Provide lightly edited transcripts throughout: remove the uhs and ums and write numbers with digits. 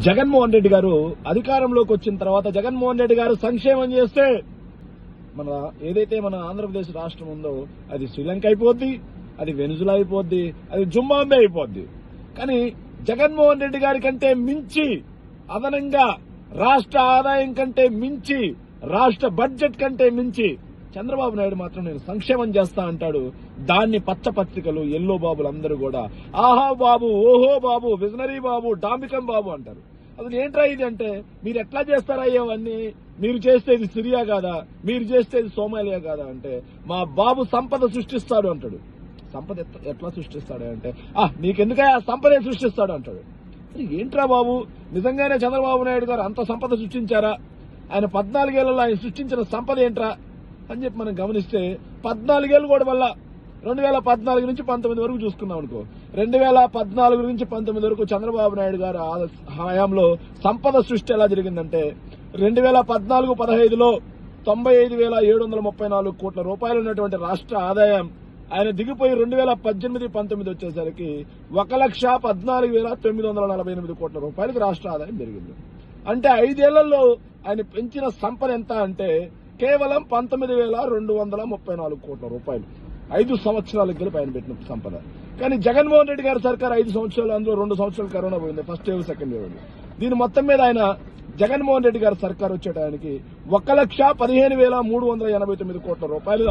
జగన్మోహన్ రెడ్డి గారు అధికారంలోకి వచ్చిన తర్వాత జగన్మోహన్ రెడ్డి గారు సంక్షేమం చేస్తే మన ఏదైతే మన ఆంధ్రప్రదేశ్ రాష్ట్రం ఉందో అది శ్రీలంక అయిపోద్ది, అది వెనుజులా అయిపోద్ది, అది జింబాబ్వే అయిపోద్ది. కానీ జగన్మోహన్ రెడ్డి గారి కంటే మించి అదనంగా రాష్ట్ర ఆదాయం కంటే మించి రాష్ట్ర బడ్జెట్ కంటే మించి చంద్రబాబు నాయుడు మాత్రం నేను సంక్షేమం చేస్తా అంటాడు. దాన్ని పచ్చపత్రికలు ఎల్లో బాబులు అందరూ కూడా ఆహా బాబు, ఓహో బాబు, విజనరీ బాబు, డాంబికం బాబు అంటారు. అసలు ఏంట్రా ఇది అంటే, మీరు ఎట్లా చేస్తారయ్యా అవన్నీ? మీరు చేస్తే ఇది సిరియా కాదా, మీరు చేస్తే ఇది సోమాలియా కాదా అంటే, మా బాబు సంపద సృష్టిస్తాడు అంటాడు. సంపద ఎట్లా సృష్టిస్తాడు అంటే, నీకెందుకయ్యా సంపదే సృష్టిస్తాడు అంటాడు. ఏంట్రా బాబు, నిజంగానే చంద్రబాబు నాయుడు గారు అంత సంపద సృష్టించారా? ఆయన 14 ఏళ్లలో ఆయన సృష్టించిన సంపద ఏంట్రా అని చెప్పి మనం గమనిస్తే 14 ఏళ్ళు కూడా వల్ల 2014 నుంచి 19 వరకు చూసుకున్నాం అనుకో, 2014 నుంచి 19 వరకు చంద్రబాబు నాయుడు గారు హయాంలో సంపద సృష్టి ఎలా జరిగిందంటే 2014-15లో 95,734 కోట్ల రూపాయలు ఉన్నటువంటి రాష్ట్ర ఆదాయం ఆయన దిగిపోయి 2018-19 వచ్చేసరికి 1,14,948 కోట్ల రూపాయలకు రాష్ట్ర ఆదాయం పెరిగింది. అంటే 5 ఏళ్లలో ఆయన పెంచిన సంపద ఎంత అంటే కేవలం 19,234 కోట్ల రూపాయలు. 5 సంవత్సరాలకు కలిపి ఆయన పెట్టిన సంపద. కానీ జగన్మోహన్ రెడ్డి గారి సర్కార్ 5 సంవత్సరాలు, అందులో 2 సంవత్సరాలు కరోనా పోయింది, ఫస్ట్ వేవ్ సెకండ్ వేవ్. దీని మొత్తం మీద ఆయన జగన్మోహన్ రెడ్డి గారి సర్కార్ వచ్చేటానికి 1,15,389 కోట్ల రూపాయలు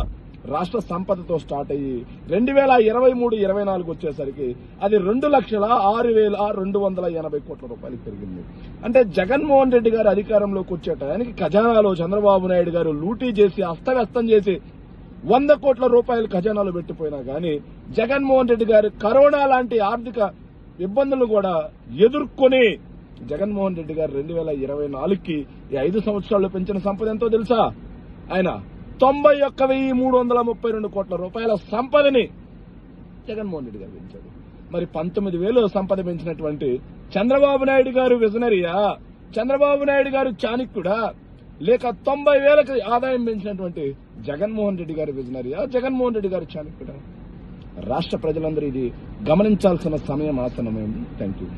రాష్ట్ర సంపదతో స్టార్ట్ అయ్యి 2023-24 వచ్చేసరికి అది 2,06,280 కోట్ల రూపాయలకు పెరిగింది. అంటే జగన్మోహన్ రెడ్డి గారు అధికారంలోకి వచ్చేటానికి ఖజానాలో చంద్రబాబు నాయుడు గారు లూటీ చేసి అస్తవ్యస్తం చేసి 100 కోట్ల రూపాయలు ఖజానాలో పెట్టిపోయినా గానీ జగన్మోహన్ రెడ్డి గారు కరోనా లాంటి ఆర్థిక ఇబ్బందులు కూడా ఎదుర్కొని జగన్మోహన్ రెడ్డి గారు 2024కి ఈ 5 సంవత్సరాల్లో పెంచిన సంపద ఎంతో తెలుసా? ఆయన 91,332 కోట్ల రూపాయల సంపదని జగన్మోహన్ రెడ్డి గారు పెంచారు. మరి 19,000 సంపద పెంచినటువంటి చంద్రబాబు నాయుడు గారు విజనరీయా, చంద్రబాబు నాయుడు గారు చాణక్యుడా, లేక 90,000కి ఆదాయం పెంచినటువంటి జగన్మోహన్ రెడ్డి గారు విజనరీయా, జగన్మోహన్ రెడ్డి గారు చాణక్యుడా? రాష్ట్ర ప్రజలందరూ ఇది గమనించాల్సిన సమయం ఆసన్నమైంది. Thank you.